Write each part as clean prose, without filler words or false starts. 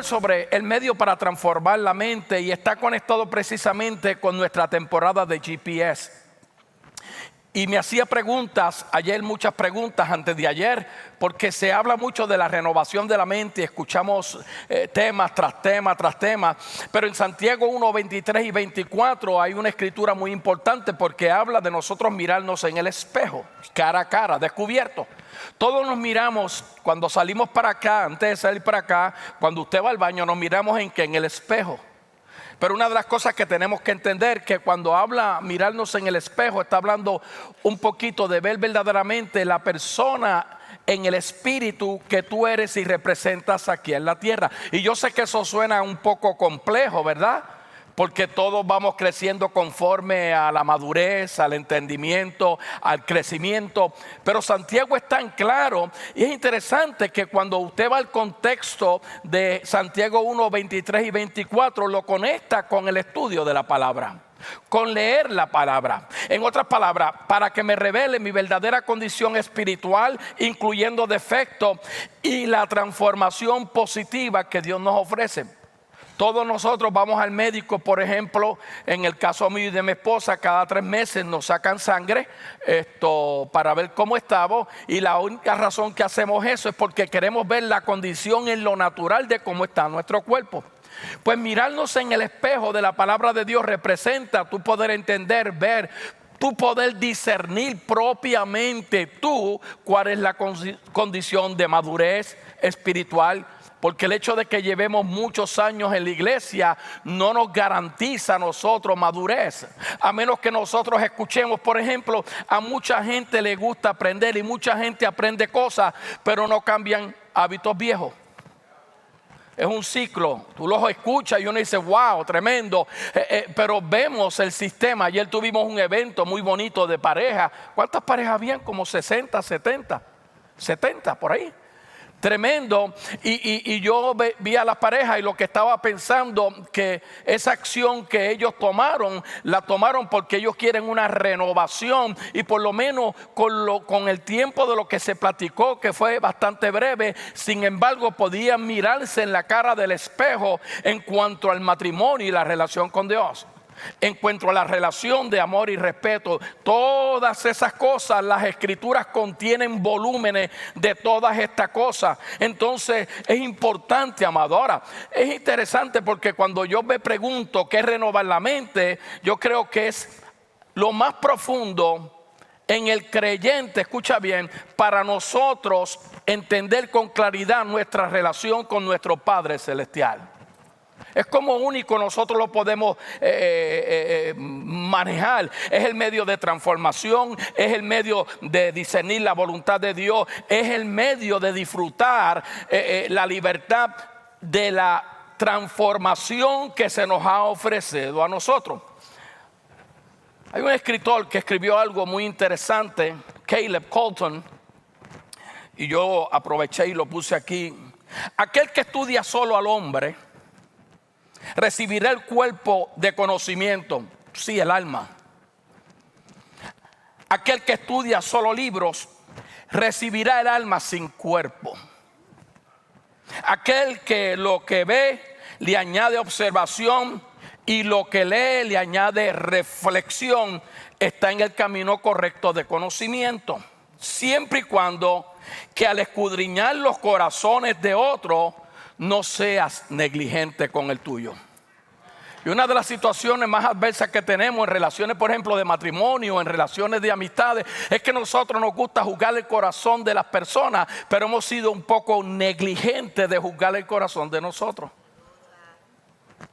hablar sobre el medio para transformar la mente y está conectado precisamente con nuestra temporada de GPS. Y me hacía preguntas, ayer muchas preguntas antes de ayer, porque se habla mucho de la renovación de la mente, escuchamos temas tras tema tras tema, pero en Santiago 1, 23 y 24 hay una escritura muy importante porque habla de nosotros mirarnos en el espejo, cara a cara, descubierto. Todos nos miramos cuando salimos para acá, antes de salir para acá, cuando usted va al baño nos miramos en el espejo. Pero una de las cosas que tenemos que entender que cuando habla mirarnos en el espejo, está hablando un poquito de ver verdaderamente la persona en el espíritu que tú eres y representas aquí en la tierra. Y yo sé que eso suena un poco complejo, ¿verdad? Porque todos vamos creciendo conforme a la madurez, al entendimiento, al crecimiento. Pero Santiago es tan claro y es interesante que cuando usted va al contexto de Santiago 1, 23 y 24, lo conecta con el estudio de la palabra, con leer la palabra. En otras palabras, para que me revele mi verdadera condición espiritual, incluyendo defectos y la transformación positiva que Dios nos ofrece. Todos nosotros vamos al médico, por ejemplo, en el caso mío y de mi esposa, cada 3 meses nos sacan sangre para ver cómo estamos. Y la única razón que hacemos eso es porque queremos ver la condición en lo natural de cómo está nuestro cuerpo. Pues mirarnos en el espejo de la palabra de Dios representa tu poder entender, ver, tu poder discernir propiamente tú cuál es la condición de madurez espiritual. Porque el hecho de que llevemos muchos años en la iglesia no nos garantiza a nosotros madurez. A menos que nosotros escuchemos, por ejemplo, a mucha gente le gusta aprender y mucha gente aprende cosas, pero no cambian hábitos viejos. Es un ciclo, tú los escuchas y uno dice, wow, tremendo, pero vemos el sistema. Ayer tuvimos un evento muy bonito de pareja. ¿Cuántas parejas habían? Como 60, 70 por ahí. Tremendo, y yo vi a las parejas y lo que estaba pensando que esa acción que ellos tomaron, la tomaron porque ellos quieren una renovación y por lo menos con el tiempo de lo que se platicó, que fue bastante breve, sin embargo podían mirarse en la cara del espejo en cuanto al matrimonio y la relación con Dios. En cuanto a la relación de amor y respeto, todas esas cosas, las escrituras contienen volúmenes de todas estas cosas. Entonces es importante, amado. Ahora, es interesante porque cuando yo me pregunto qué es renovar la mente, yo creo que es lo más profundo en el creyente, escucha bien, para nosotros entender con claridad nuestra relación con nuestro Padre Celestial. Es como único nosotros lo podemos manejar. Es el medio de transformación, es el medio de discernir la voluntad de Dios, es el medio de disfrutar la libertad de la transformación que se nos ha ofrecido a nosotros. Hay un escritor que escribió algo muy interesante, Caleb Colton, y yo aproveché y lo puse aquí. Aquel que estudia solo al hombre recibirá el cuerpo de conocimiento, sí, el alma. Aquel que estudia solo libros recibirá el alma sin cuerpo. Aquel que lo que ve le añade observación y lo que lee le añade reflexión, está en el camino correcto de conocimiento, siempre y cuando que al escudriñar los corazones de otros no seas negligente con el tuyo. Y una de las situaciones más adversas que tenemos en relaciones, por ejemplo, de matrimonio, en relaciones de amistades, es que nosotros nos gusta juzgar el corazón de las personas, pero hemos sido un poco negligentes de juzgar el corazón de nosotros.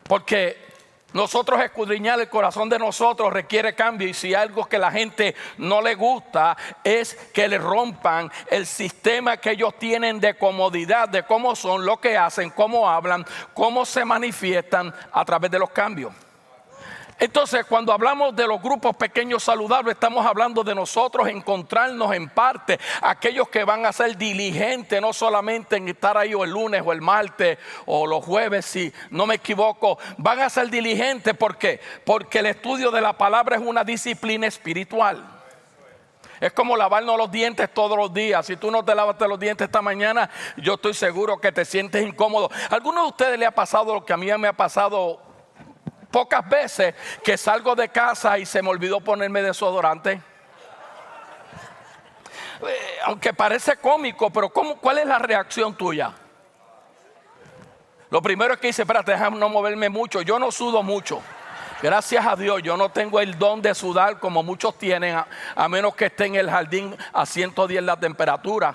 Porque nosotros escudriñar el corazón de nosotros requiere cambio, y si algo que la gente no le gusta es que le rompan el sistema que ellos tienen de comodidad, de cómo son, lo que hacen, cómo hablan, cómo se manifiestan a través de los cambios. Entonces, cuando hablamos de los grupos pequeños saludables, estamos hablando de nosotros encontrarnos en parte, aquellos que van a ser diligentes, no solamente en estar ahí o el lunes o el martes o los jueves, si no me equivoco, van a ser diligentes. ¿Por qué? Porque el estudio de la palabra es una disciplina espiritual. Es como lavarnos los dientes todos los días. Si tú no te lavaste los dientes esta mañana, yo estoy seguro que te sientes incómodo. ¿A alguno de ustedes le ha pasado lo que a mí me ha pasado pocas veces, que salgo de casa y se me olvidó ponerme desodorante? Aunque parece cómico, pero ¿cuál es la reacción tuya? Lo primero es que dice, espérate, déjame no moverme mucho. Yo no sudo mucho. Gracias a Dios, yo no tengo el don de sudar como muchos tienen, a menos que esté en el jardín a 110 la temperatura.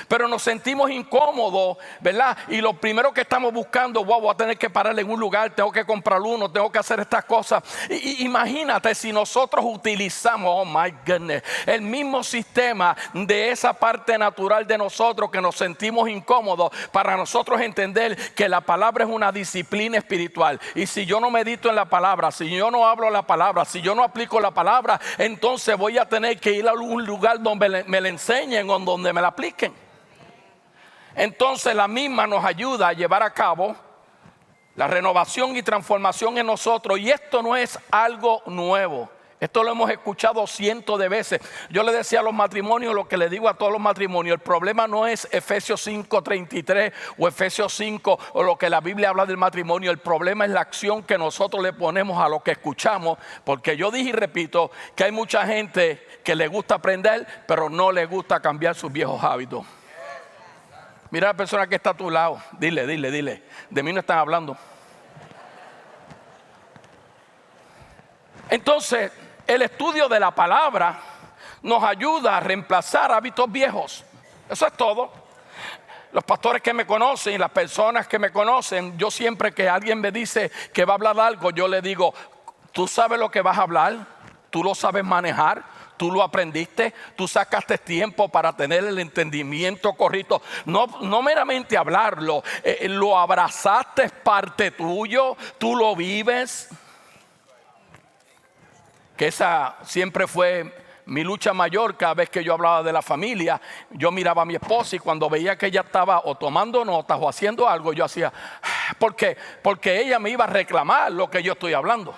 Pero nos sentimos incómodos, ¿verdad? Y lo primero que estamos buscando, wow, voy a tener que parar en un lugar, tengo que comprar uno, tengo que hacer estas cosas. Imagínate si nosotros utilizamos, oh my goodness, el mismo sistema de esa parte natural de nosotros que nos sentimos incómodos, para nosotros entender que la palabra es una disciplina espiritual. Y si yo no medito en la palabra, si yo no hablo la palabra, si yo no aplico la palabra, entonces voy a tener que ir a un lugar donde me la enseñen o donde me la apliquen. Entonces la misma nos ayuda a llevar a cabo la renovación y transformación en nosotros. Y esto no es algo nuevo. Esto lo hemos escuchado cientos de veces. Yo le decía a los matrimonios lo que le digo a todos los matrimonios. El problema no es Efesios 5:33 o Efesios 5 o lo que la Biblia habla del matrimonio. El problema es la acción que nosotros le ponemos a lo que escuchamos. Porque yo dije y repito que hay mucha gente que le gusta aprender, pero no le gusta cambiar sus viejos hábitos. Mira a la persona que está a tu lado. Dile. De mí no están hablando. Entonces, el estudio de la palabra nos ayuda a reemplazar hábitos viejos. Eso es todo. Los pastores que me conocen y las personas que me conocen, yo siempre que alguien me dice que va a hablar algo, yo le digo, ¿tú sabes lo que vas a hablar? ¿Tú lo sabes manejar? ¿Tú lo aprendiste? ¿Tú sacaste tiempo para tener el entendimiento correcto? No meramente hablarlo, lo abrazaste, es parte tuyo, tú lo vives. Que esa siempre fue mi lucha mayor. Cada vez que yo hablaba de la familia, yo miraba a mi esposa y cuando veía que ella estaba o tomando notas o haciendo algo, yo hacía, ¿por qué? Porque ella me iba a reclamar lo que yo estoy hablando.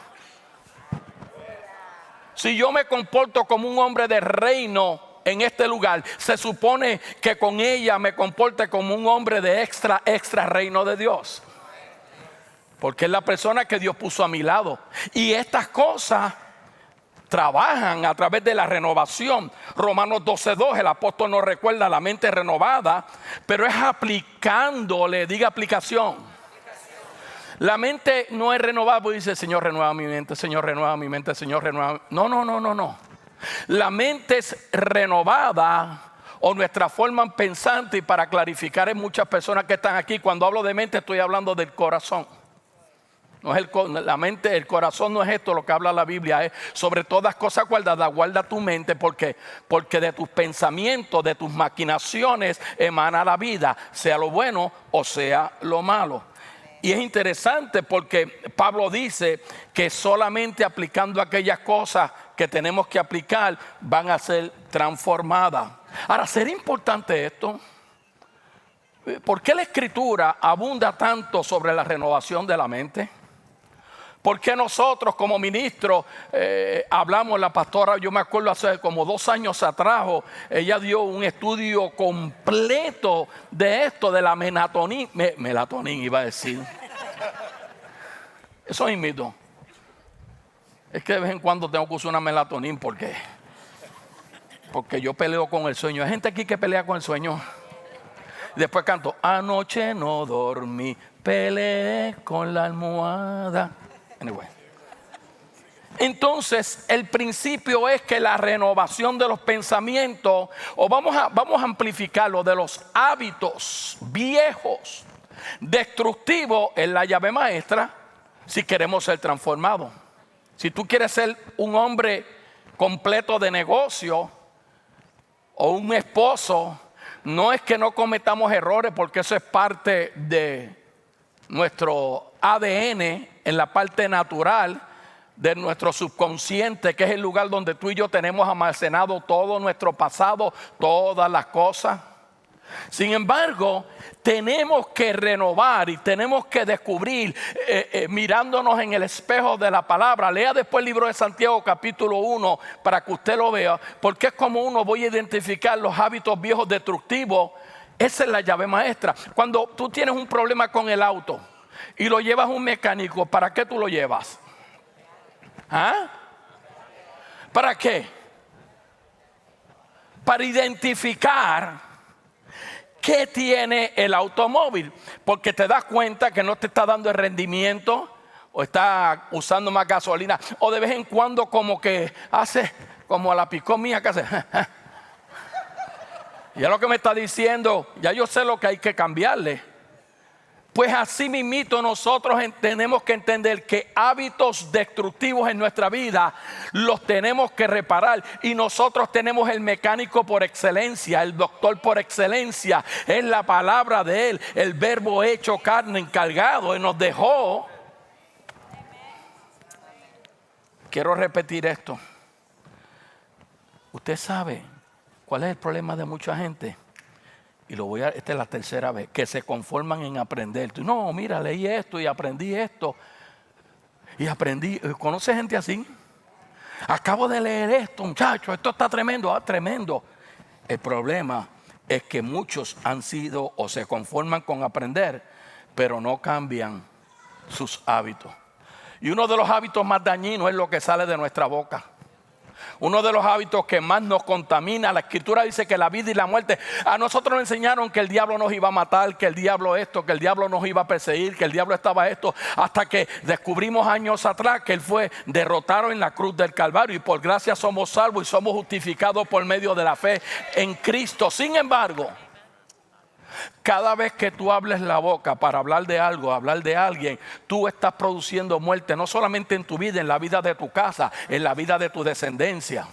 Si yo me comporto como un hombre de reino en este lugar, se supone que con ella me comporte como un hombre de extra reino de Dios. Porque es la persona que Dios puso a mi lado. Y estas cosas trabajan a través de la renovación. Romanos 12:2, el apóstol nos recuerda la mente renovada, pero es aplicándole, diga aplicación. La mente no es renovada porque dice, Señor, renueva mi mente, Señor, renueva mi mente, Señor, renueva. No. La mente es renovada, o nuestra forma pensante, y para clarificar en muchas personas que están aquí, cuando hablo de mente estoy hablando del corazón. No es la mente, el corazón no es esto lo que habla la Biblia, es sobre todas cosas guardadas, guarda tu mente, porque de tus pensamientos, de tus maquinaciones emana la vida, sea lo bueno o sea lo malo. Y es interesante porque Pablo dice que solamente aplicando aquellas cosas que tenemos que aplicar van a ser transformadas. Ahora, ¿sería importante esto? ¿Por qué la Escritura abunda tanto sobre la renovación de la mente? ¿Por qué nosotros como ministros hablamos? La pastora, yo me acuerdo hace como 2 años atrás, ella dio un estudio completo de esto, de la melatonina iba a decir. Eso es mito. Es que de vez en cuando tengo que usar una melatonina porque yo peleo con el sueño. Hay gente aquí que pelea con el sueño. Después canto, anoche no dormí, peleé con la almohada. Anyway. Entonces el principio es que la renovación de los pensamientos, o vamos a amplificarlo, de los hábitos viejos destructivos, es la llave maestra si queremos ser transformados. Si tú quieres ser un hombre completo de negocio o un esposo, no es que no cometamos errores, porque eso es parte de nuestro ADN, en la parte natural de nuestro subconsciente, que es el lugar donde tú y yo tenemos almacenado todo nuestro pasado, todas las cosas. Sin embargo, tenemos que renovar y tenemos que descubrir mirándonos en el espejo de la palabra. Lea después el libro de Santiago capítulo 1 para que usted lo vea, porque es como uno voy a identificar los hábitos viejos destructivos. Esa es la llave maestra. Cuando tú tienes un problema con el auto y lo llevas a un mecánico, ¿para qué tú lo llevas? ¿Ah? ¿Para qué? Para identificar qué tiene el automóvil, porque te das cuenta que no te está dando el rendimiento o está usando más gasolina, o de vez en cuando como que hace como la picó mía que hace ya lo que me está diciendo, ya yo sé lo que hay que cambiarle. Pues así mismito nosotros tenemos que entender que hábitos destructivos en nuestra vida los tenemos que reparar. Y nosotros tenemos el mecánico por excelencia, el doctor por excelencia. Es la palabra de Él, el verbo hecho carne encargado y nos dejó. Quiero repetir esto. Usted sabe cuál es el problema de mucha gente. Y esta es la tercera vez, que se conforman en aprender. Tú, no, mira, leí esto y aprendí esto. Y aprendí. ¿Conoce gente así? Acabo de leer esto, muchacho, esto está tremendo, tremendo. El problema es que muchos han sido o se conforman con aprender, pero no cambian sus hábitos. Y uno de los hábitos más dañinos es lo que sale de nuestra boca. Uno de los hábitos que más nos contamina. La escritura dice que la vida y la muerte. A nosotros nos enseñaron que el diablo nos iba a matar, que el diablo esto, que el diablo nos iba a perseguir, que el diablo estaba esto, hasta que descubrimos años atrás que él fue derrotado en la cruz del Calvario y por gracia somos salvos y somos justificados por medio de la fe en Cristo. Sin embargo, cada vez que tú hables la boca para hablar de algo, hablar de alguien, tú estás produciendo muerte, no solamente en tu vida, en la vida de tu casa, en la vida de tu descendencia.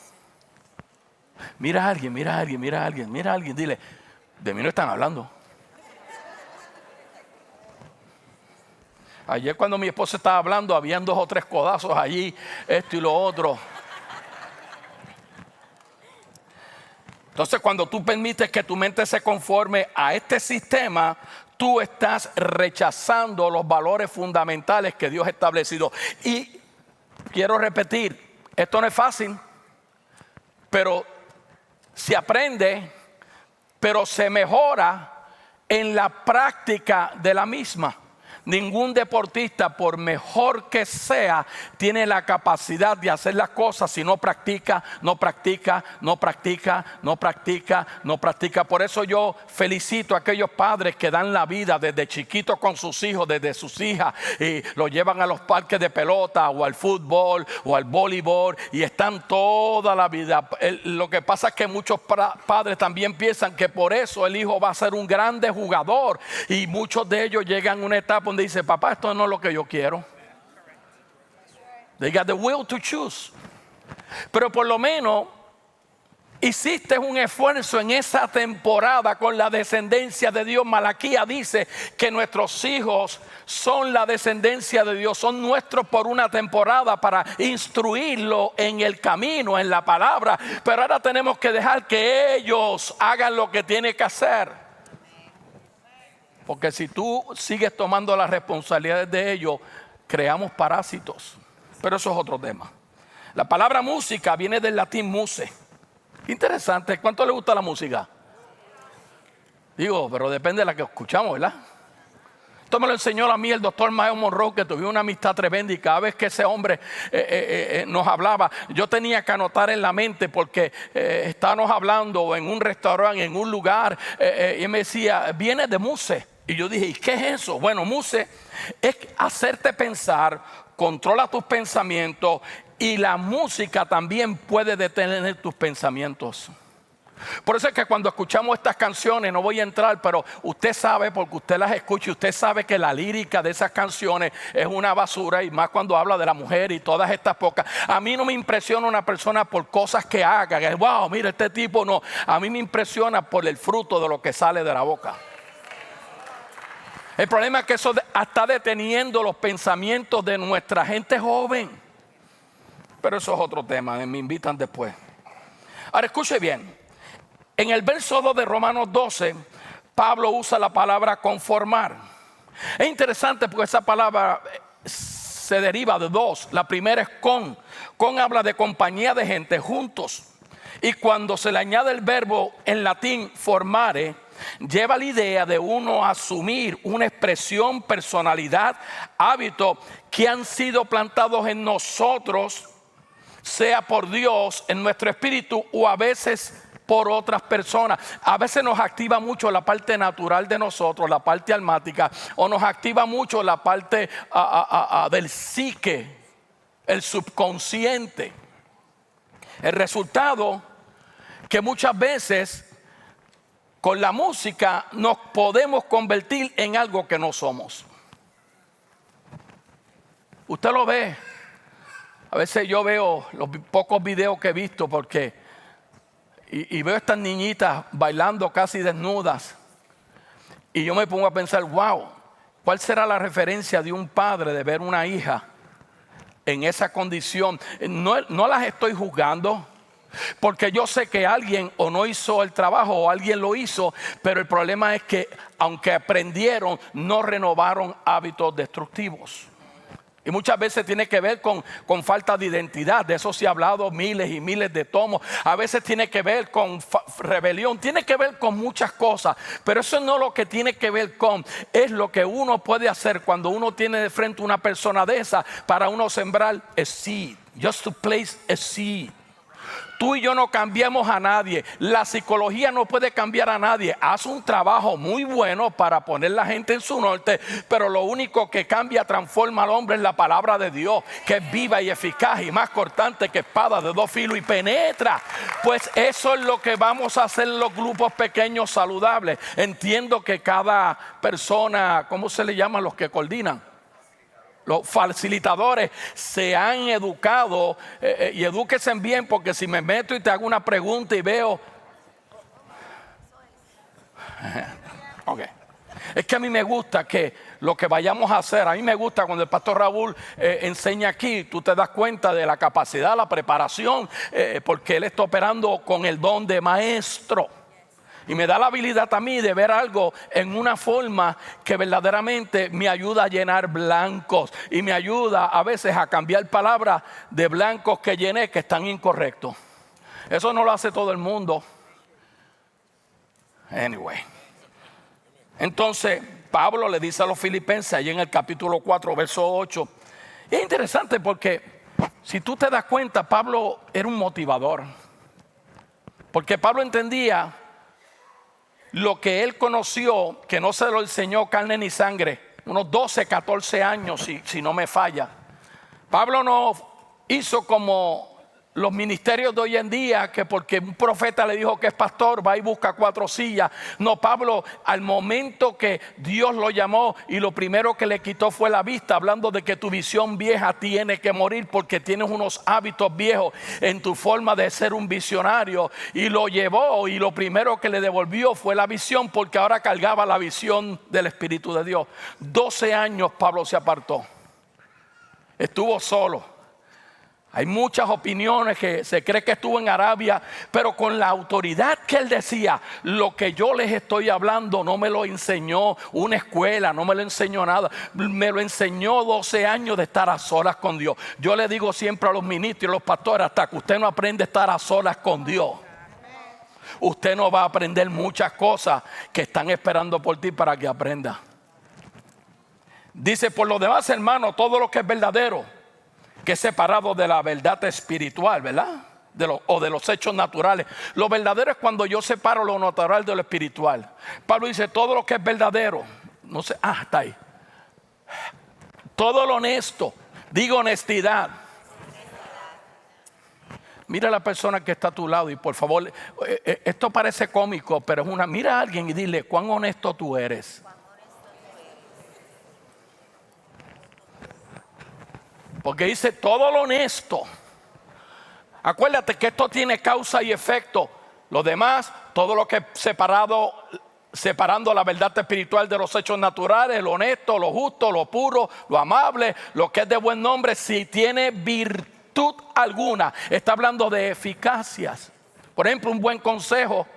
Mira a alguien, mira a alguien, mira a alguien, mira a alguien, dile, de mí no están hablando. Ayer cuando mi esposa estaba hablando, habían 2 o 3 codazos allí, esto y lo otro. Entonces, cuando tú permites que tu mente se conforme a este sistema, tú estás rechazando los valores fundamentales que Dios ha establecido. Y quiero repetir, esto no es fácil, pero se aprende, pero se mejora en la práctica de la misma. Ningún deportista, por mejor que sea, tiene la capacidad de hacer las cosas si no practica, no practica, no practica, no practica, no practica. Por eso yo felicito a aquellos padres que dan la vida desde chiquitos con sus hijos, desde sus hijas, y los llevan a los parques de pelota o al fútbol o al voleibol y están toda la vida. Lo que pasa es que muchos padres también piensan que por eso el hijo va a ser un grande jugador y muchos de ellos llegan a una etapa donde dice, papá, esto no es lo que yo quiero. They got the will to choose. Pero por lo menos hiciste un esfuerzo en esa temporada con la descendencia de Dios. Malaquías dice que nuestros hijos son la descendencia de Dios, son nuestros por una temporada para instruirlo en el camino, en la palabra. Pero ahora tenemos que dejar que ellos hagan lo que tienen que hacer. Porque si tú sigues tomando las responsabilidades de ellos, creamos parásitos. Pero eso es otro tema. La palabra música viene del latín muse. Interesante. ¿Cuánto le gusta la música? Digo, pero depende de la que escuchamos, ¿verdad? Esto me lo enseñó a mí el doctor Miles Monroe, que tuvimos una amistad tremenda, y cada vez que ese hombre nos hablaba, yo tenía que anotar en la mente porque estábamos hablando en un restaurante, en un lugar, y él me decía, viene de muse. Y yo dije, ¿y qué es eso? Bueno, muse es hacerte pensar, controla tus pensamientos y la música también puede detener tus pensamientos. Por eso es que cuando escuchamos estas canciones, no voy a entrar, pero usted sabe, porque usted las escucha y usted sabe que la lírica de esas canciones es una basura, y más cuando habla de la mujer y todas estas pocas. A mí no me impresiona una persona por cosas que haga, que wow, mira este tipo, no. A mí me impresiona por el fruto de lo que sale de la boca. El problema es que eso está deteniendo los pensamientos de nuestra gente joven. Pero eso es otro tema, me invitan después. Ahora escuche bien. En el verso 2 de Romanos 12, Pablo usa la palabra conformar. Es interesante porque esa palabra se deriva de dos. La primera es con. Con habla de compañía de gente juntos. Y cuando se le añade el verbo en latín formare, lleva la idea de uno asumir una expresión, personalidad, hábito que han sido plantados en nosotros, sea por Dios, en nuestro espíritu o a veces por otras personas. A veces nos activa mucho la parte natural de nosotros, la parte almática, o nos activa mucho la parte del psique, el subconsciente. El resultado que muchas veces con la música nos podemos convertir en algo que no somos. Usted lo ve. A veces yo veo los pocos videos que he visto porque y veo estas niñitas bailando casi desnudas. Y yo me pongo a pensar, wow, ¿cuál será la referencia de un padre de ver una hija en esa condición? No las estoy juzgando, porque yo sé que alguien o no hizo el trabajo o alguien lo hizo, pero el problema es que aunque aprendieron, no renovaron hábitos destructivos. Y muchas veces tiene que ver con falta de identidad. De eso se ha hablado miles y miles de tomos. A veces tiene que ver con rebelión. Tiene que ver con muchas cosas. Pero eso no es lo que tiene que ver con. Es lo que uno puede hacer cuando uno tiene de frente una persona de esa. Para uno sembrar a seed. Just to place a seed. Tú y yo no cambiamos a nadie. La psicología no puede cambiar a nadie. Hace un trabajo muy bueno para poner la gente en su norte, pero lo único que cambia, transforma al hombre es la palabra de Dios, que es viva y eficaz y más cortante que espada de dos filos y penetra. Pues eso es lo que vamos a hacer en los grupos pequeños saludables. Entiendo que cada persona, ¿cómo se le llama los que coordinan? Los facilitadores se han educado y edúquense bien, porque si me meto y te hago una pregunta y veo okay. Es que a mí me gusta que lo que vayamos a hacer, a mí me gusta cuando el pastor Raúl enseña aquí, tú te das cuenta de la capacidad, la preparación, porque él está operando con el don de maestro. Y me da la habilidad a mí de ver algo en una forma que verdaderamente me ayuda a llenar blancos. Y me ayuda a veces a cambiar palabras de blancos que llené que están incorrectos. Eso no lo hace todo el mundo. Anyway. Entonces, Pablo le dice a los filipenses, allí en el capítulo 4, verso 8. Y es interesante porque si tú te das cuenta, Pablo era un motivador. Porque Pablo entendía lo que él conoció, que no se lo enseñó carne ni sangre, unos 12, 14 años, si no me falla. Pablo no hizo como los ministerios de hoy en día, que porque un profeta le dijo que es pastor, va y busca 4 sillas. No, Pablo, al momento que Dios lo llamó y lo primero que le quitó fue la vista, hablando de que tu visión vieja tiene que morir porque tienes unos hábitos viejos en tu forma de ser un visionario. Y lo llevó y lo primero que le devolvió fue la visión, porque ahora cargaba la visión del Espíritu de Dios. 12 años Pablo se apartó. Estuvo solo. Hay muchas opiniones que se cree que estuvo en Arabia, pero con la autoridad que él decía, lo que yo les estoy hablando no me lo enseñó una escuela, no me lo enseñó nada, me lo enseñó 12 años de estar a solas con Dios. Yo le digo siempre a los ministros y a los pastores, hasta que usted no aprende a estar a solas con Dios, usted no va a aprender muchas cosas que están esperando por ti para que aprenda. Dice, por lo demás, hermano, todo lo que es verdadero, que es separado de la verdad espiritual, ¿verdad? O de los hechos naturales. Lo verdadero es cuando yo separo lo natural de lo espiritual. Pablo dice, todo lo que es verdadero, no sé, está ahí. Todo lo honesto, digo honestidad. Mira a la persona que está a tu lado y por favor, esto parece cómico, pero es mira a alguien y dile, ¿cuán honesto tú eres? Porque dice todo lo honesto. Acuérdate que esto tiene causa y efecto. Lo demás, todo lo que es separando la verdad espiritual de los hechos naturales, lo honesto, lo justo, lo puro, lo amable, lo que es de buen nombre, si tiene virtud alguna. Está hablando de eficacias. Por ejemplo, un buen consejo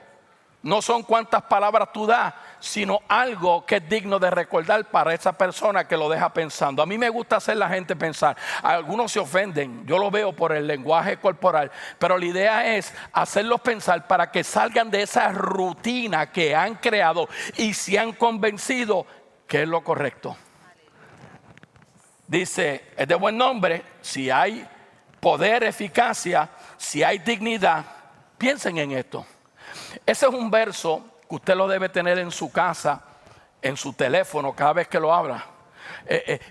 no son cuántas palabras tú das, sino algo que es digno de recordar para esa persona que lo deja pensando. A mí me gusta hacer la gente pensar. Algunos se ofenden, yo lo veo por el lenguaje corporal, pero la idea es hacerlos pensar para que salgan de esa rutina que han creado y se han convencido que es lo correcto. Dice, es de buen nombre, si hay poder, eficacia, si hay dignidad, piensen en esto. Ese es un verso que usted lo debe tener en su casa, en su teléfono, cada vez que lo abra.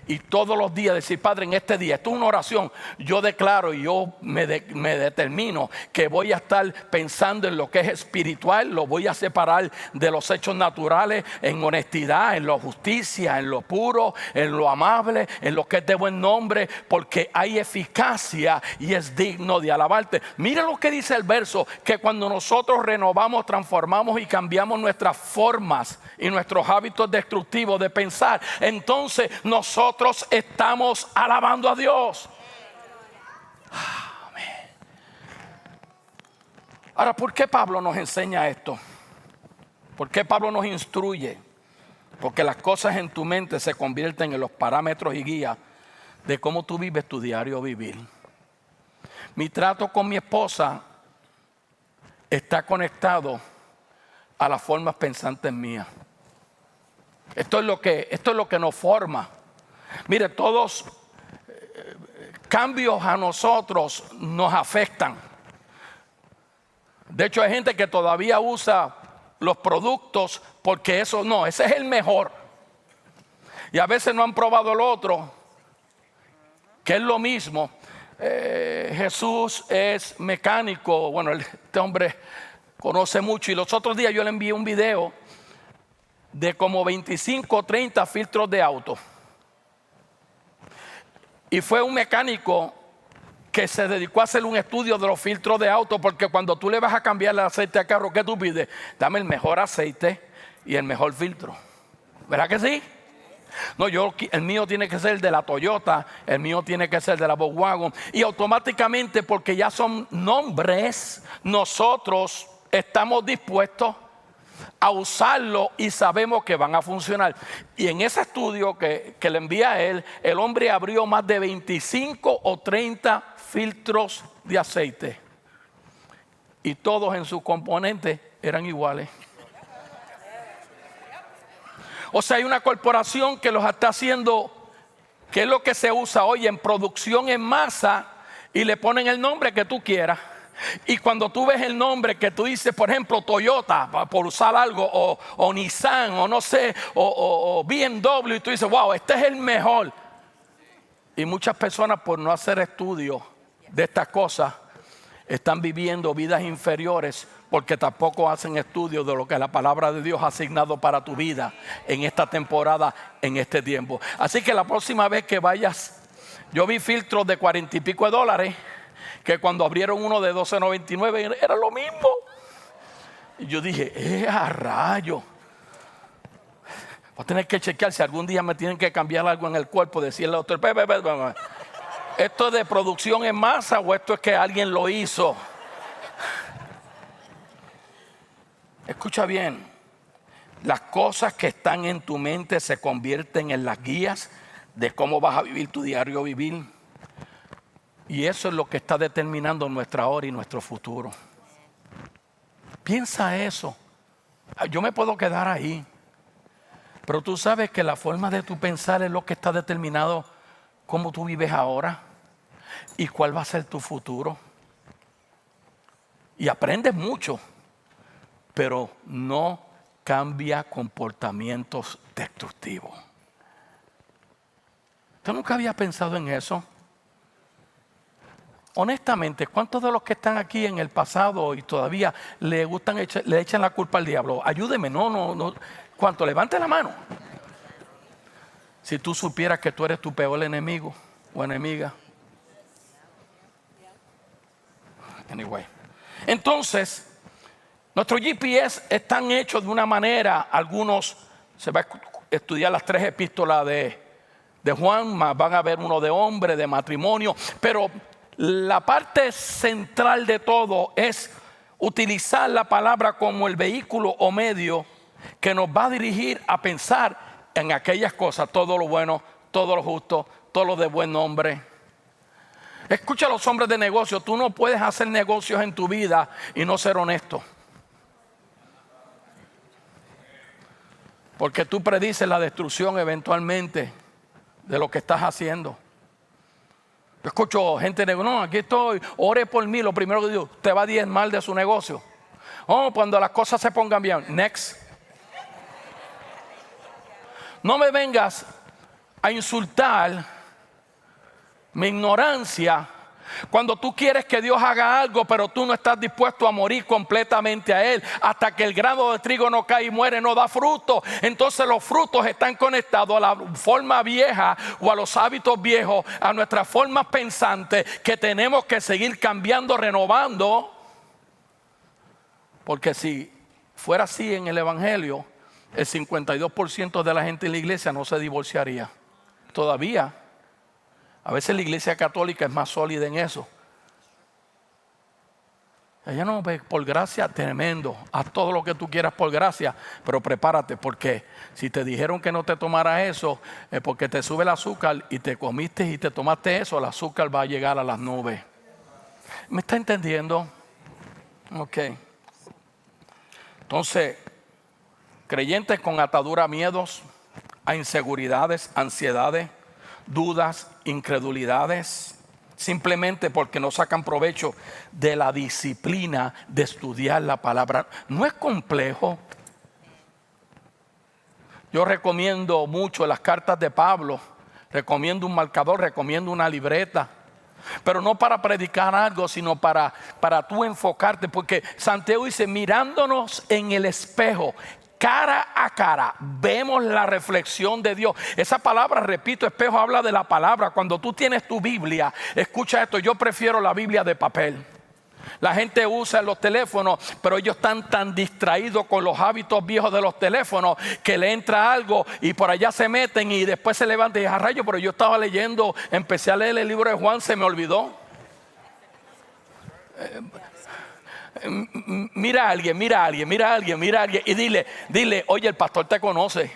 Y todos los días decir, Padre, en este día, esto es una oración, yo declaro y yo me determino que voy a estar pensando en lo que es espiritual, lo voy a separar de los hechos naturales, en honestidad, en la justicia, en lo puro, en lo amable, en lo que es de buen nombre, porque hay eficacia y es digno de alabarte. Mira lo que dice el verso, que cuando nosotros renovamos, transformamos y cambiamos nuestras formas y nuestros hábitos destructivos de pensar, entonces nosotros estamos alabando a Dios. Amén. Ahora, ¿por qué Pablo nos enseña esto? ¿Por qué Pablo nos instruye? Porque las cosas en tu mente se convierten en los parámetros y guías de cómo tú vives tu diario vivir. Mi trato con mi esposa está conectado a las formas pensantes mías. Esto es lo que nos forma. Mire, todos cambios a nosotros nos afectan. De hecho, hay gente que todavía usa los productos porque ese es el mejor. Y a veces no han probado el otro, que es lo mismo. Jesús es mecánico. Bueno, este hombre conoce mucho. Y los otros días yo le envié un video de como 25 o 30 filtros de auto. Y fue un mecánico que se dedicó a hacer un estudio de los filtros de auto, porque cuando tú le vas a cambiar el aceite al carro, ¿qué tú pides? Dame el mejor aceite y el mejor filtro. ¿Verdad que sí? No, el mío tiene que ser de la Toyota, el mío tiene que ser de la Volkswagen. Y automáticamente, porque ya son nombres, nosotros estamos dispuestos a usarlo y sabemos que van a funcionar. Y en ese estudio que le envía a él, el hombre abrió más de 25 o 30 filtros de aceite y todos en sus componentes eran iguales. O sea, hay una corporación que los está haciendo, que es lo que se usa hoy en producción en masa, y le ponen el nombre que tú quieras. Y cuando tú ves el nombre que tú dices, por ejemplo, Toyota, por usar algo, o Nissan, o no sé, o BMW, y tú dices, wow, este es el mejor. Y muchas personas, por no hacer estudios de estas cosas, están viviendo vidas inferiores porque tampoco hacen estudios de lo que la palabra de Dios ha asignado para tu vida en esta temporada, en este tiempo. Así que la próxima vez que vayas, yo vi filtros de $40 y pico que cuando abrieron uno de $12.99 era lo mismo. Y yo dije, a rayo. Voy a tener que chequear si algún día me tienen que cambiar algo en el cuerpo, decirle al doctor, ¿esto es de producción en masa o esto es que alguien lo hizo? Escucha bien, las cosas que están en tu mente se convierten en las guías de cómo vas a vivir tu diario vivir. Y eso es lo que está determinando nuestra hora y nuestro futuro. Piensa eso. Yo me puedo quedar ahí, pero tú sabes que la forma de tu pensar es lo que está determinado cómo tú vives ahora y cuál va a ser tu futuro. Y aprendes mucho, pero no cambia comportamientos destructivos. ¿Tú nunca habías pensado en eso? Honestamente, ¿cuántos de los que están aquí en el pasado y todavía le echan la culpa al diablo? Ayúdeme, no. ¿Cuánto? Levante la mano. Si tú supieras que tú eres tu peor enemigo o enemiga. Anyway. Entonces, nuestros GPS están hechos de una manera, algunos, se va a estudiar las 3 epístolas de Juan, más van a ver uno de hombre, de matrimonio, pero la parte central de todo es utilizar la palabra como el vehículo o medio que nos va a dirigir a pensar en aquellas cosas, todo lo bueno, todo lo justo, todo lo de buen nombre. Escucha a los hombres de negocio, tú no puedes hacer negocios en tu vida y no ser honesto. Porque tú predices la destrucción eventualmente de lo que estás haciendo. Yo escucho gente de no, aquí estoy, ore por mí. Lo primero que digo, te va a diezmar de su negocio. Oh, cuando las cosas se pongan bien, next. No me vengas a insultar mi ignorancia cuando tú quieres que Dios haga algo, pero tú no estás dispuesto a morir completamente a Él. Hasta que el grano de trigo no cae y muere, no da fruto. Entonces los frutos están conectados a la forma vieja o a los hábitos viejos, a nuestras formas pensantes que tenemos que seguir cambiando, renovando. Porque si fuera así en el Evangelio, el 52% de la gente en la iglesia no se divorciaría. Todavía. A veces la iglesia católica es más sólida en eso. Ella no ve por gracia, tremendo. Haz todo lo que tú quieras por gracia, pero prepárate, porque si te dijeron que no te tomaras eso, es porque te sube el azúcar y te comiste y te tomaste eso, el azúcar va a llegar a las nubes. ¿Me está entendiendo? Ok. Entonces, creyentes con atadura a miedos, a inseguridades, ansiedades, dudas, incredulidades, simplemente porque no sacan provecho de la disciplina de estudiar la palabra. No es complejo. Yo recomiendo mucho las cartas de Pablo, recomiendo un marcador, recomiendo una libreta, pero no para predicar algo, sino para tú enfocarte, porque Santiago dice, mirándonos en el espejo, cara a cara, vemos la reflexión de Dios. Esa palabra, repito, espejo, habla de la palabra. Cuando tú tienes tu Biblia, escucha esto, yo prefiero la Biblia de papel. La gente usa los teléfonos, pero ellos están tan distraídos con los hábitos viejos de los teléfonos que le entra algo y por allá se meten y después se levantan y dicen, rayo, pero yo estaba leyendo, empecé a leer el libro de Juan, se me olvidó. Mira a alguien y dile, oye, el pastor te conoce.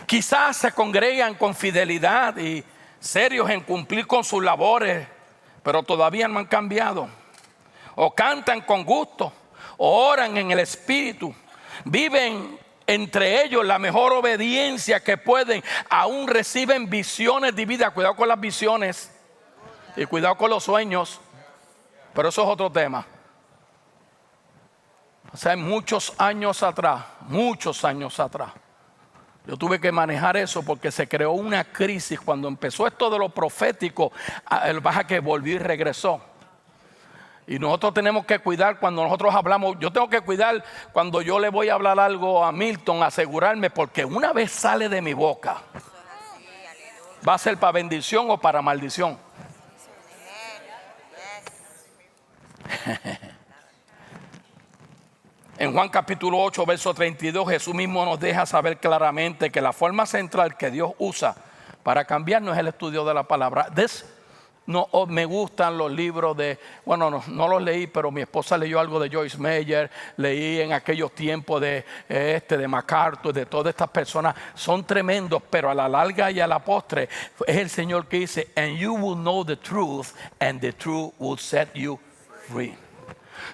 Quizás se congregan con fidelidad y serios en cumplir con sus labores, pero todavía no han cambiado. O cantan con gusto, o oran en el Espíritu, viven entre ellos la mejor obediencia que pueden, aún reciben visiones divinas. Cuidado con las visiones y cuidado con los sueños, pero eso es otro tema. O sea, muchos años atrás, yo tuve que manejar eso porque se creó una crisis cuando empezó esto de lo profético. El baja que volvió y regresó. Y nosotros tenemos que cuidar cuando nosotros hablamos. Yo tengo que cuidar cuando yo le voy a hablar algo a Milton, asegurarme, porque una vez sale de mi boca, va a ser para bendición o para maldición. En Juan capítulo 8, verso 32, Jesús mismo nos deja saber claramente que la forma central que Dios usa para cambiarnos es el estudio de la palabra. No me gustan los libros no los leí, pero mi esposa leyó algo de Joyce Meyer, leí en aquellos tiempos de MacArthur, de todas estas personas, son tremendos, pero a la larga y a la postre es el Señor que dice, and you will know the truth, and the truth will set you free.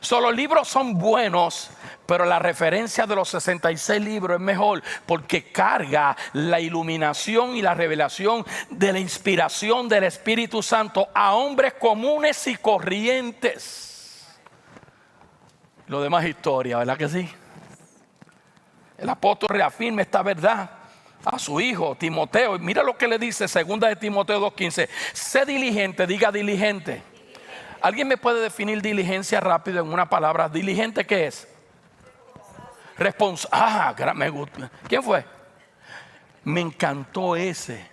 Los libros son buenos, pero la referencia de los 66 libros es mejor porque carga la iluminación y la revelación de la inspiración del Espíritu Santo a hombres comunes y corrientes. Lo demás es historia, ¿verdad que sí? El apóstol reafirma esta verdad a su hijo Timoteo. Mira lo que le dice 2 de Timoteo 2:15. Sé diligente, diga diligente. ¿Alguien me puede definir diligencia rápido en una palabra? ¿Diligente qué es? Me gusta. ¿Quién fue? Me encantó ese.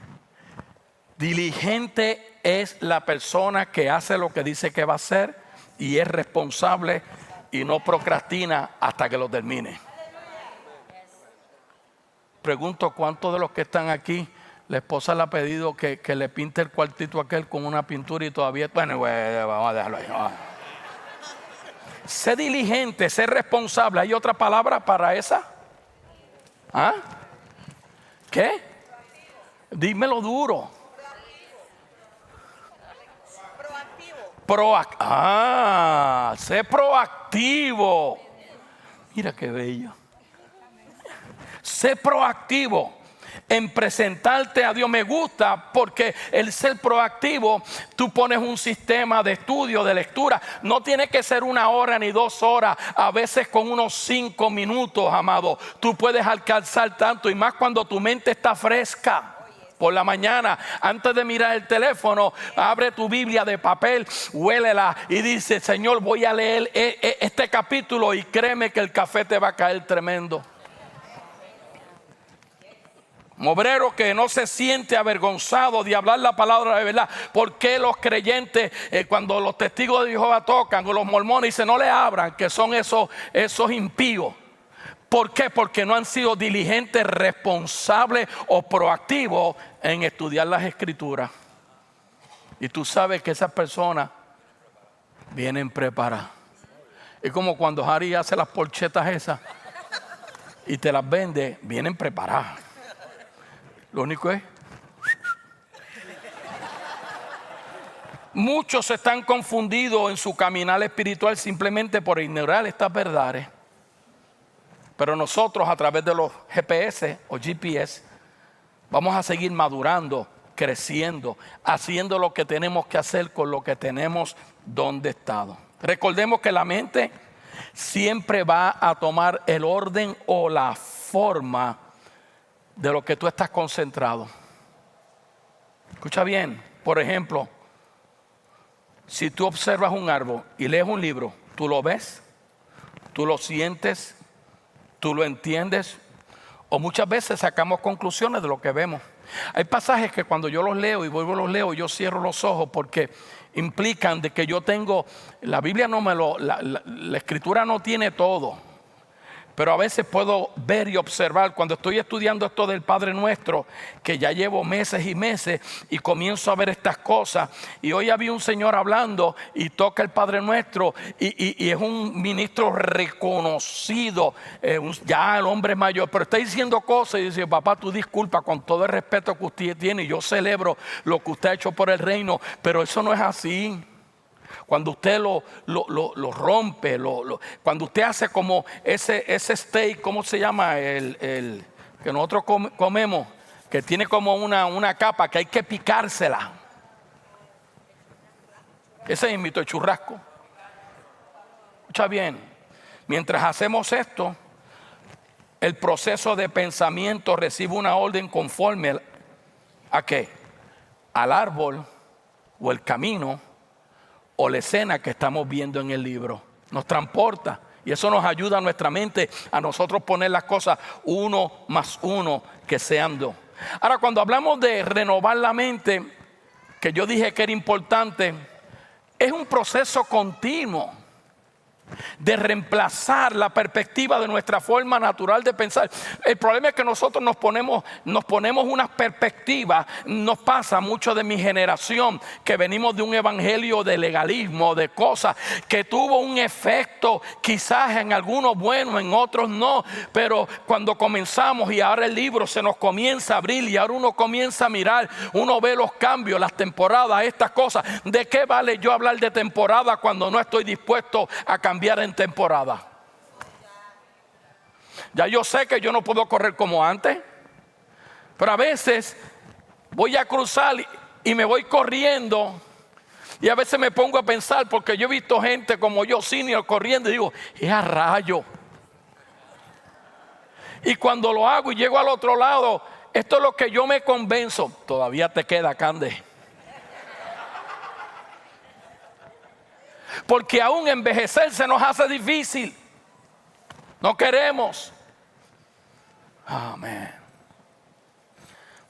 Diligente es la persona que hace lo que dice que va a hacer y es responsable y no procrastina hasta que lo termine. Pregunto, ¿cuántos de los que están aquí la esposa le ha pedido que le pinte el cuartito aquel con una pintura y todavía, bueno, vamos a dejarlo ahí. sé diligente, sé responsable. ¿Hay otra palabra para esa? ¿Ah? ¿Qué? Dímelo duro. Sé proactivo. Mira qué bello. Sé proactivo en presentarte a Dios. Me gusta porque el ser proactivo, tú pones un sistema de estudio, de lectura. No tiene que ser 1 hora ni 2 horas. A veces con unos 5 minutos, amado, tú puedes alcanzar tanto. Y más cuando tu mente está fresca. Por la mañana, antes de mirar el teléfono, abre tu Biblia de papel, huélela y dice: Señor, voy a leer este capítulo, y créeme que el café te va a caer tremendo. Obrero que no se siente avergonzado de hablar la palabra de verdad. ¿Por qué los creyentes, cuando los testigos de Jehová tocan, o los mormones, dicen no le abran, que son esos impíos? ¿Por qué? Porque no han sido diligentes, responsables o proactivos en estudiar las escrituras. Y tú sabes que esas personas vienen preparadas. Es como cuando Harry hace las porchetas esas y te las vende, vienen preparadas. Lo único es, muchos están confundidos en su caminar espiritual simplemente por ignorar estas verdades. Pero nosotros, a través de los GPS o GPS, vamos a seguir madurando, creciendo, haciendo lo que tenemos que hacer con lo que tenemos donde estado. Recordemos que la mente siempre va a tomar el orden o la forma de lo que tú estás concentrado. Escucha bien, por ejemplo, si tú observas un árbol y lees un libro, tú lo ves, tú lo sientes, tú lo entiendes, o muchas veces sacamos conclusiones de lo que vemos. Hay pasajes que cuando yo los leo y vuelvo a los leo, yo cierro los ojos porque implican de que yo tengo, la Biblia no me lo, la escritura no tiene todo. Pero a veces puedo ver y observar cuando estoy estudiando esto del Padre Nuestro, que ya llevo meses y meses y comienzo a ver estas cosas. Y hoy había un señor hablando y toca el Padre Nuestro y es un ministro reconocido, ya el hombre mayor, pero está diciendo cosas y dice: papá, tú disculpa, con todo el respeto que usted tiene, y yo celebro lo que usted ha hecho por el reino, pero eso no es así. Cuando usted lo rompe, cuando usted hace como ese steak, ¿cómo se llama? El que nosotros comemos, que tiene como una capa que hay que picársela. Ese es el churrasco. Escucha bien, mientras hacemos esto, el proceso de pensamiento recibe una orden conforme ¿a qué? Al árbol o el camino o la escena que estamos viendo en el libro. Nos transporta y eso nos ayuda a nuestra mente a nosotros poner las cosas 1 más 1 que sean 2. Ahora, cuando hablamos de renovar la mente, que yo dije que era importante, es un proceso continuo de reemplazar la perspectiva de nuestra forma natural de pensar. El problema es que nosotros nos ponemos unas perspectivas. Nos pasa mucho de mi generación, que venimos de un evangelio de legalismo, de cosas que tuvo un efecto quizás en algunos bueno, en otros no, pero cuando comenzamos y ahora el libro se nos comienza a abrir y ahora uno comienza a mirar, uno ve los cambios, las temporadas, estas cosas. ¿De qué vale yo hablar de temporada cuando no estoy dispuesto a cambiar en temporada? Ya yo sé que yo no puedo correr como antes, pero a veces voy a cruzar y me voy corriendo, y a veces me pongo a pensar, porque yo he visto gente como yo, senior, corriendo, y digo: es a rayo. Y cuando lo hago y llego al otro lado, esto es lo que yo me convenzo. Todavía te queda, Cande. Porque aún envejecer se nos hace difícil. No queremos. Amén.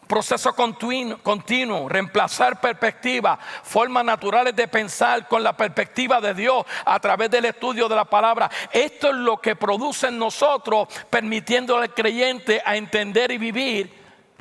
Proceso continuo, reemplazar perspectivas, formas naturales de pensar con la perspectiva de Dios a través del estudio de la palabra. Esto es lo que produce en nosotros, permitiendo al creyente a entender y vivir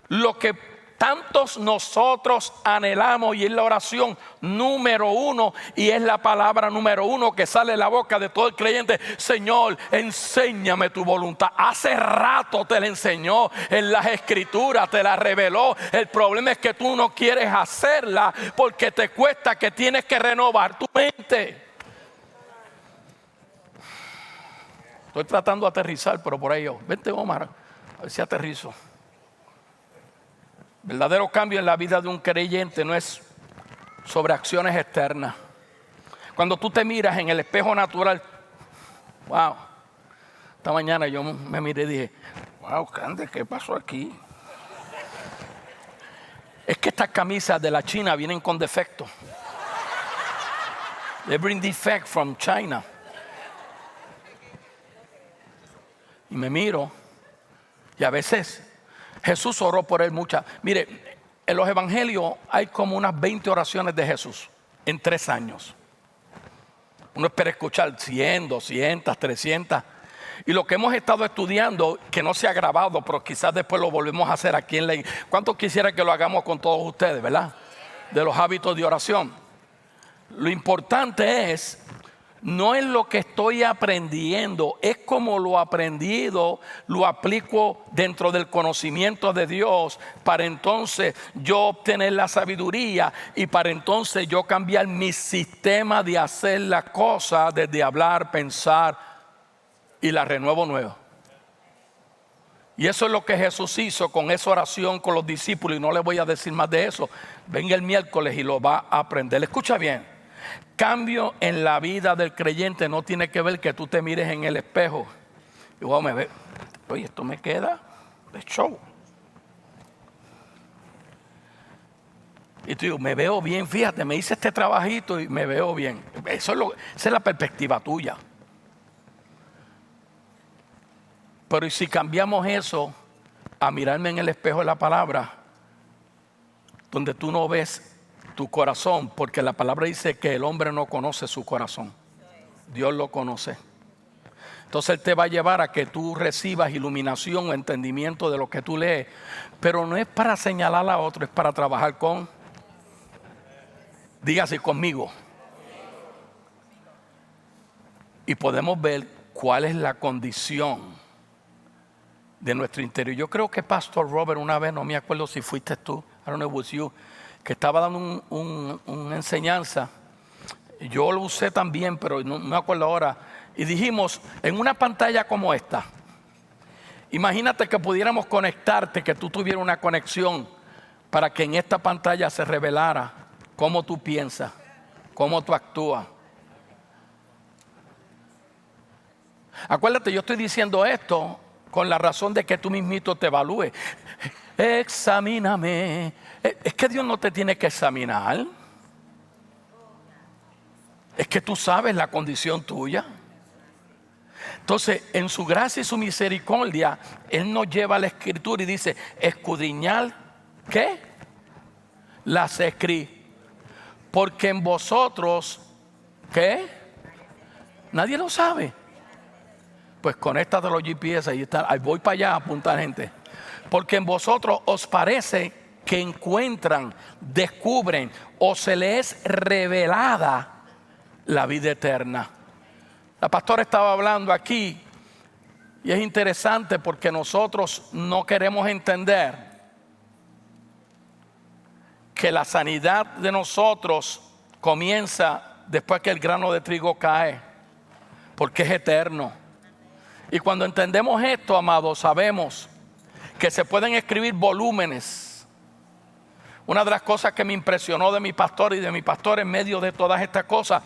lo que tantos nosotros anhelamos, y es la oración número uno y es la palabra número uno que sale de la boca de todo el creyente: Señor, enséñame tu voluntad. Hace rato te la enseñó en las escrituras, te la reveló. El problema es que tú no quieres hacerla porque te cuesta, que tienes que renovar tu mente. Estoy tratando de aterrizar, pero por ahí yo. Vente, Omar, a ver si aterrizo. Verdadero cambio en la vida de un creyente no es sobre acciones externas. Cuando tú te miras en el espejo natural, wow. Esta mañana yo me miré y dije, wow, Candy, ¿qué pasó aquí? Es que estas camisas de la China vienen con defecto. They bring defect from China. Y me miro, y a veces Jesús oró por él muchas. Mire, en los evangelios hay como unas 20 oraciones de Jesús en 3 años. Uno espera escuchar 100, 200, 300. Y lo que hemos estado estudiando, que no se ha grabado, pero quizás después lo volvemos a hacer aquí en la iglesia. ¿Cuántos quisiera que lo hagamos con todos ustedes, verdad? De los hábitos de oración. Lo importante es, no es lo que estoy aprendiendo, es como lo aprendido, lo aplico dentro del conocimiento de Dios, para entonces yo obtener la sabiduría y para entonces yo cambiar mi sistema de hacer las cosas, desde hablar, pensar, y la renuevo nueva. Y eso es lo que Jesús hizo con esa oración con los discípulos, y no les voy a decir más de eso. Venga el miércoles y lo va a aprender. Escucha bien. Cambio en la vida del creyente no tiene que ver que tú te mires en el espejo y wow, me ve, oye, esto me queda de show. Y tú dices, me veo bien, fíjate, me hice este trabajito y me veo bien. Esa es la perspectiva tuya. Pero ¿y si cambiamos eso a mirarme en el espejo de la palabra, donde tú no ves tu corazón? Porque la palabra dice que el hombre no conoce su corazón, Dios lo conoce. Entonces Él te va a llevar a que tú recibas iluminación o entendimiento de lo que tú lees, pero no es para señalar a otro, es para trabajar con, dígase conmigo. Y podemos ver cuál es la condición de nuestro interior. Yo creo que Pastor Robert una vez, no me acuerdo si fuiste tú, I don't know if it was you, que estaba dando una enseñanza. Yo lo usé también, pero no me acuerdo ahora. Y dijimos, en una pantalla como esta, imagínate que pudiéramos conectarte, que tú tuvieras una conexión para que en esta pantalla se revelara cómo tú piensas, cómo tú actúas. Acuérdate, yo estoy diciendo esto con la razón de que tú mismito te evalúes. Examíname. Es que Dios no te tiene que examinar. Es que tú sabes la condición tuya. Entonces, en su gracia y su misericordia, Él nos lleva a la Escritura y dice, escudriñar, ¿qué? Las Escrituras. Porque en vosotros, ¿qué? Nadie lo sabe. Pues conéctate a los GPS, ahí está, ahí voy para allá a apuntar gente. Porque en vosotros os parece que encuentran, descubren o se les es revelada la vida eterna. La pastora estaba hablando aquí y es interesante porque nosotros no queremos entender que la sanidad de nosotros comienza después que el grano de trigo cae, porque es eterno. Y cuando entendemos esto, amados, sabemos que se pueden escribir volúmenes. Una de las cosas que me impresionó de mi pastor y de mi pastor en medio de todas estas cosas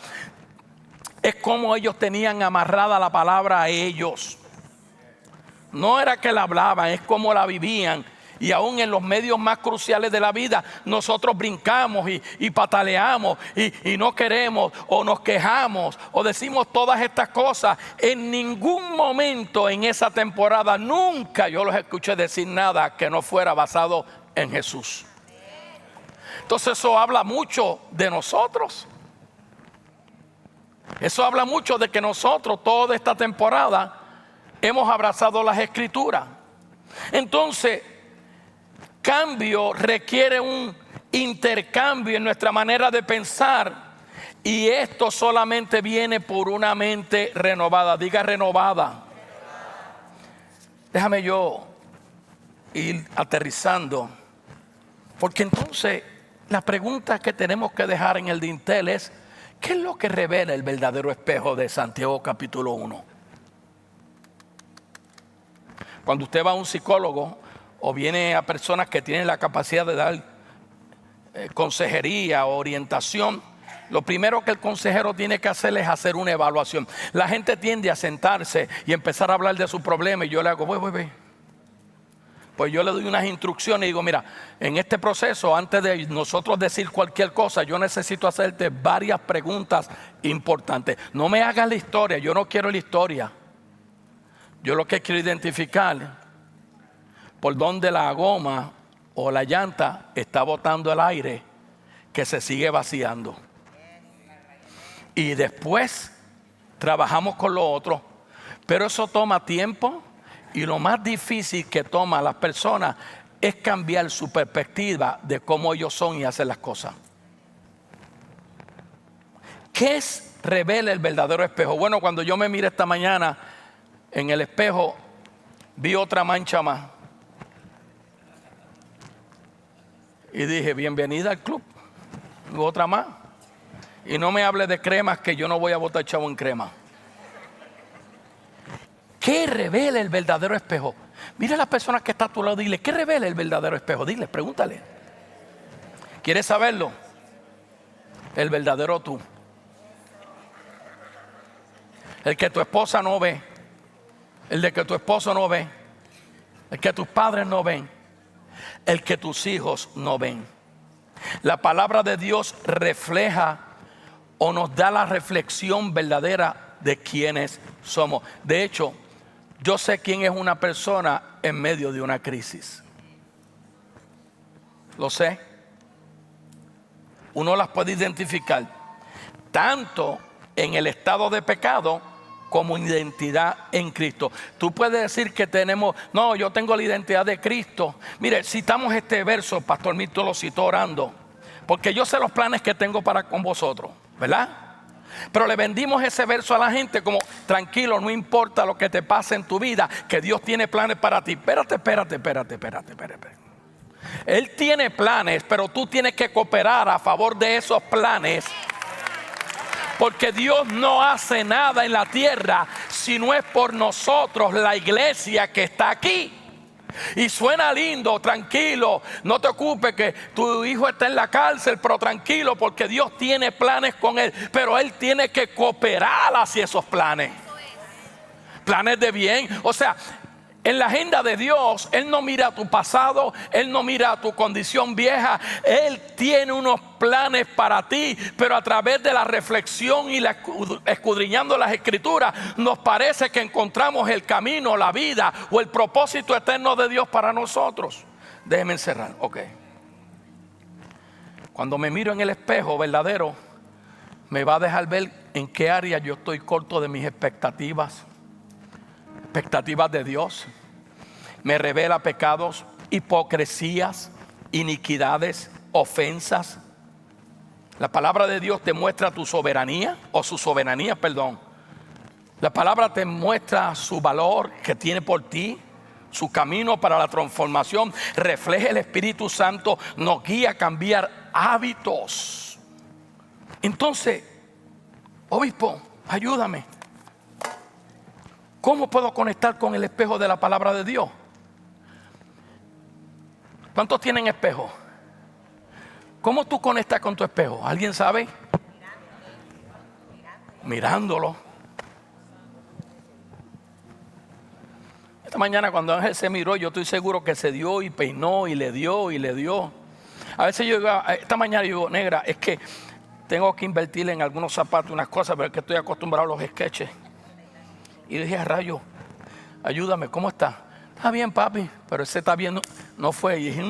es cómo ellos tenían amarrada la palabra a ellos. No era que la hablaban, es cómo la vivían. Y aún en los medios más cruciales de la vida, nosotros brincamos y pataleamos y no queremos o nos quejamos o decimos todas estas cosas. En ningún momento en esa temporada, nunca yo los escuché decir nada que no fuera basado en Jesús. Entonces eso habla mucho de nosotros. Eso habla mucho de que nosotros toda esta temporada hemos abrazado las Escrituras. Entonces, cambio requiere un intercambio en nuestra manera de pensar. Y esto solamente viene por una mente renovada. Diga renovada. Déjame yo ir aterrizando. Porque entonces la pregunta que tenemos que dejar en el dintel es: ¿qué es lo que revela el verdadero espejo de Santiago capítulo 1? Cuando usted va a un psicólogo o viene a personas que tienen la capacidad de dar consejería o orientación, lo primero que el consejero tiene que hacer es hacer una evaluación. La gente tiende a sentarse y empezar a hablar de su problema y yo le hago, voy. Pues yo le doy unas instrucciones y digo, mira, en este proceso, antes de nosotros decir cualquier cosa, yo necesito hacerte varias preguntas importantes. No me hagas la historia, yo no quiero la historia. Yo lo que quiero identificar por dónde la goma o la llanta está botando el aire que se sigue vaciando. Y después trabajamos con lo otro. Pero eso toma tiempo, y lo más difícil que toma a las personas es cambiar su perspectiva de cómo ellos son y hacen las cosas. ¿Qué revela el verdadero espejo? Bueno, cuando yo me miré esta mañana en el espejo, vi otra mancha más. Y dije, bienvenida al club. Otra más. Y no me hable de cremas, que yo no voy a botar chavo en crema. ¿Qué revela el verdadero espejo? Mira a las personas que están a tu lado, dile, ¿qué revela el verdadero espejo? Dile, pregúntale. ¿Quieres saberlo? El verdadero tú. El que tu esposa no ve. El de que tu esposo no ve. El que tus padres no ven. El que tus hijos no ven. La palabra de Dios refleja o nos da la reflexión verdadera de quiénes somos. De hecho, yo sé quién es una persona en medio de una crisis. Lo sé. Uno las puede identificar tanto en el estado de pecado como en identidad en Cristo. Tú puedes decir que tenemos, no, yo tengo la identidad de Cristo. Mire, citamos este verso, Pastor Mito lo citó orando, porque yo sé los planes que tengo para con vosotros, ¿verdad? Pero le vendimos ese verso a la gente como, tranquilo, no importa lo que te pase en tu vida, que Dios tiene planes para ti. Espérate. Él tiene planes, pero tú tienes que cooperar a favor de esos planes. Porque Dios no hace nada en la tierra si no es por nosotros, la iglesia que está aquí. Y suena lindo, tranquilo, no te ocupes que tu hijo está en la cárcel, pero tranquilo, porque Dios tiene planes con él. Pero él tiene que cooperar hacia esos planes. Planes de bien. O sea, en la agenda de Dios, Él no mira a tu pasado, Él no mira a tu condición vieja. Él tiene unos planes para ti, pero a través de la reflexión y escudriñando las escrituras, nos parece que encontramos el camino, la vida o el propósito eterno de Dios para nosotros. Déjeme encerrar, ok. Cuando me miro en el espejo verdadero, me va a dejar ver en qué área yo estoy corto de mis expectativas de Dios. Me revela pecados, hipocresías, iniquidades, ofensas. La palabra de Dios te muestra tu soberanía, o su soberanía, perdón. La palabra te muestra su valor que tiene por ti, su camino para la transformación. Refleja el Espíritu Santo, nos guía a cambiar hábitos. Entonces, obispo, ayúdame. ¿Cómo puedo conectar con el espejo de la palabra de Dios? ¿Cuántos tienen espejo? ¿Cómo tú conectas con tu espejo? ¿Alguien sabe? Mirándolo. Esta mañana cuando Ángel se miró, yo estoy seguro que se dio y peinó y le dio y le dio. A veces yo digo, esta mañana yo digo, negra, es que tengo que invertir en algunos zapatos, unas cosas, pero es que estoy acostumbrado a los sketches. Y le dije a Rayo, ayúdame, ¿cómo está? Está bien, papi, pero ese está bien, no fue. Y dije,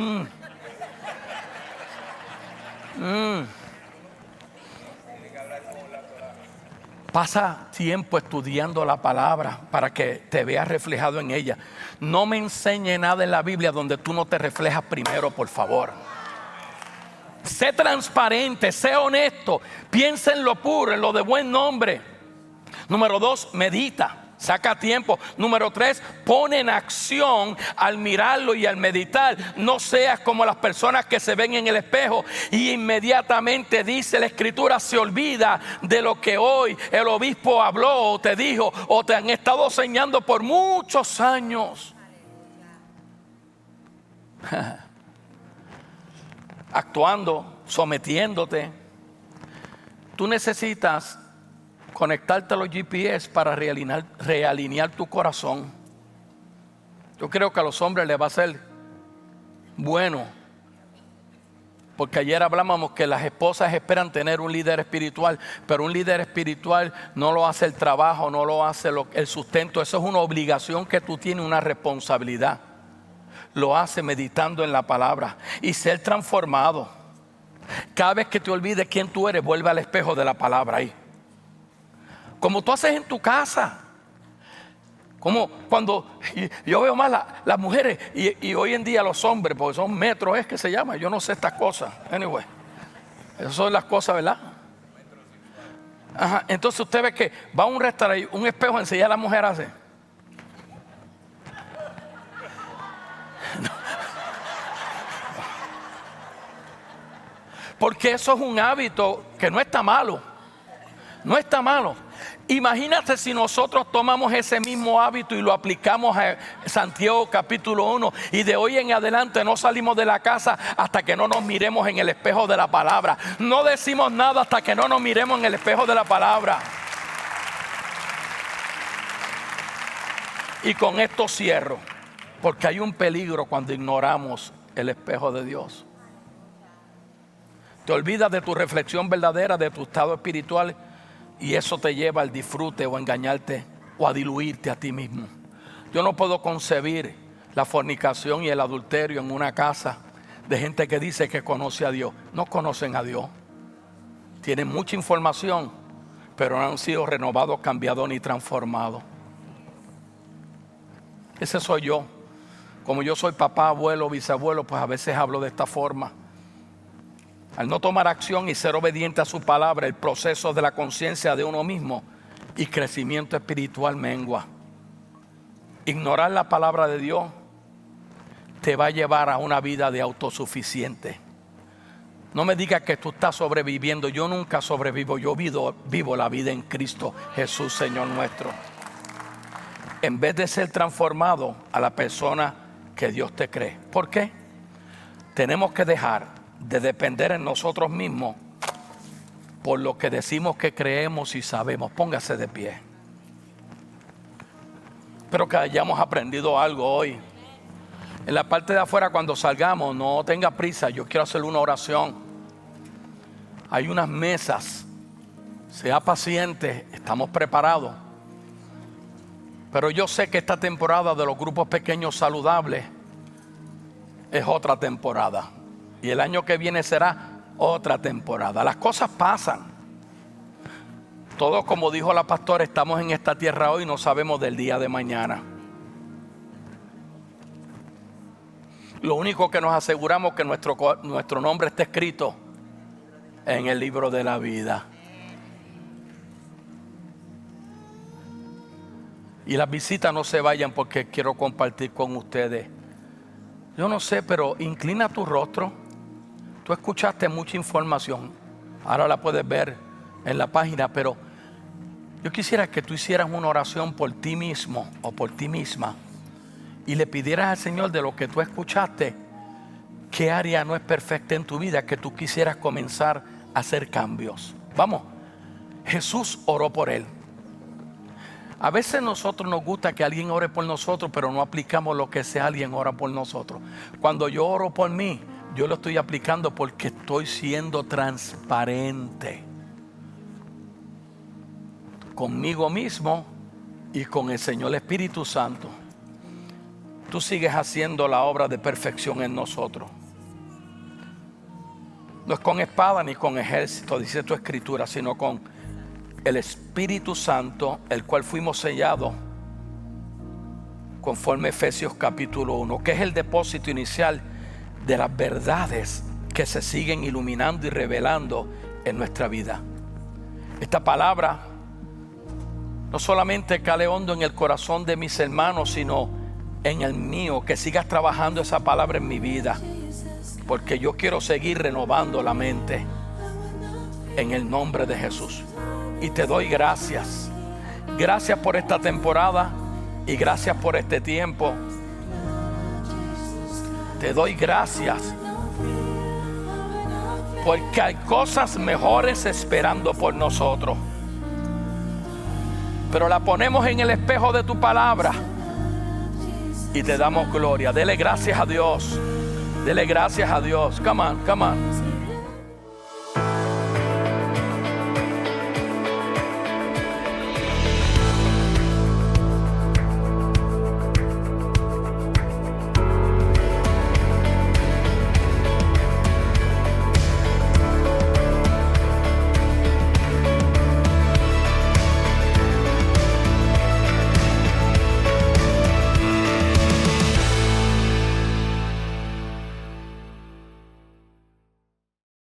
Pasa tiempo estudiando la palabra para que te veas reflejado en ella. No me enseñe nada en la Biblia donde tú no te reflejas primero, por favor. Sé transparente, sé honesto, piensa en lo puro, en lo de buen nombre. Número 2, medita. Saca tiempo. Número 3, pone en acción al mirarlo y al meditar. No seas como las personas que se ven en el espejo y inmediatamente, dice la Escritura, se olvida de lo que hoy el obispo habló o te dijo o te han estado enseñando por muchos años. Actuando, sometiéndote. Tú necesitas conectarte a los GPS para realinear tu corazón. Yo creo que a los hombres les va a ser bueno, porque ayer hablábamos que las esposas esperan tener un líder espiritual, pero un líder espiritual no lo hace el trabajo, no lo hace el sustento. Eso es una obligación que tú tienes, una responsabilidad. Lo hace meditando en la palabra y ser transformado. Cada vez que te olvides quién tú eres, vuelve al espejo de la palabra ahí. Como tú haces en tu casa. Como cuando yo veo más las mujeres y hoy en día los hombres, porque son metros, es que se llama. Yo no sé estas cosas. Anyway, esas son las cosas, ¿verdad? Ajá. Entonces usted ve que va a un restaurante, un espejo, enseguida la mujer hace. Porque eso es un hábito que no está malo. No está malo. Imagínate si nosotros tomamos ese mismo hábito y lo aplicamos a Santiago capítulo 1 y de hoy en adelante no salimos de la casa hasta que no nos miremos en el espejo de la palabra. No decimos nada hasta que no nos miremos en el espejo de la palabra. Y con esto cierro, porque hay un peligro cuando ignoramos el espejo de Dios. Te olvidas de tu reflexión verdadera, de tu estado espiritual, y eso te lleva al disfrute o a engañarte o a diluirte a ti mismo. Yo no puedo concebir la fornicación y el adulterio en una casa de gente que dice que conoce a Dios. No conocen a Dios. Tienen mucha información, pero no han sido renovados, cambiados ni transformados. Ese soy yo. Como yo soy papá, abuelo, bisabuelo, pues a veces hablo de esta forma. Al no tomar acción y ser obediente a su palabra, el proceso de la conciencia de uno mismo y crecimiento espiritual mengua. Ignorar la palabra de Dios te va a llevar a una vida de autosuficiente. No me digas que tú estás sobreviviendo. Yo nunca sobrevivo. Yo vivo la vida en Cristo Jesús, Señor nuestro. En vez de ser transformado a la persona que Dios te cree. ¿Por qué? Tenemos que dejar de depender en nosotros mismos por lo que decimos que creemos y sabemos. Póngase de pie. Espero que hayamos aprendido algo hoy. En la parte de afuera, cuando salgamos, no tenga prisa. Yo quiero hacer una oración. Hay unas mesas. Sea paciente, estamos preparados. Pero yo sé que esta temporada de los grupos pequeños saludables es otra temporada. Y el año que viene será otra temporada. Las cosas pasan. Todos, como dijo la pastora, estamos en esta tierra hoy y no sabemos del día de mañana. Lo único que nos aseguramos es que nuestro nombre esté escrito en el libro de la vida. Y las visitas no se vayan porque quiero compartir con ustedes. Yo no sé, pero inclina tu rostro. Tú escuchaste mucha información, ahora la puedes ver en la página, pero yo quisiera que tú hicieras una oración por ti mismo o por ti misma y le pidieras al Señor de lo que tú escuchaste, qué área no es perfecta en tu vida que tú quisieras comenzar a hacer cambios. Vamos, Jesús oró por él. A veces nosotros nos gusta que alguien ore por nosotros, pero no aplicamos lo que ese alguien ora por nosotros. Cuando yo oro por mí, yo lo estoy aplicando porque estoy siendo transparente conmigo mismo y con el Señor Espíritu Santo. Tú sigues haciendo la obra de perfección en nosotros. No es con espada ni con ejército, dice tu escritura, sino con el Espíritu Santo, el cual fuimos sellados conforme Efesios capítulo 1, que es el depósito inicial de las verdades que se siguen iluminando y revelando en nuestra vida. Esta palabra no solamente cale hondo en el corazón de mis hermanos, sino en el mío, que sigas trabajando esa palabra en mi vida, porque yo quiero seguir renovando la mente en el nombre de Jesús. Y te doy gracias. Gracias por esta temporada y gracias por este tiempo. Te doy gracias porque hay cosas mejores esperando por nosotros, pero la ponemos en el espejo de tu palabra y te damos gloria. Dele gracias a Dios. Dele gracias a Dios. Come on, come on.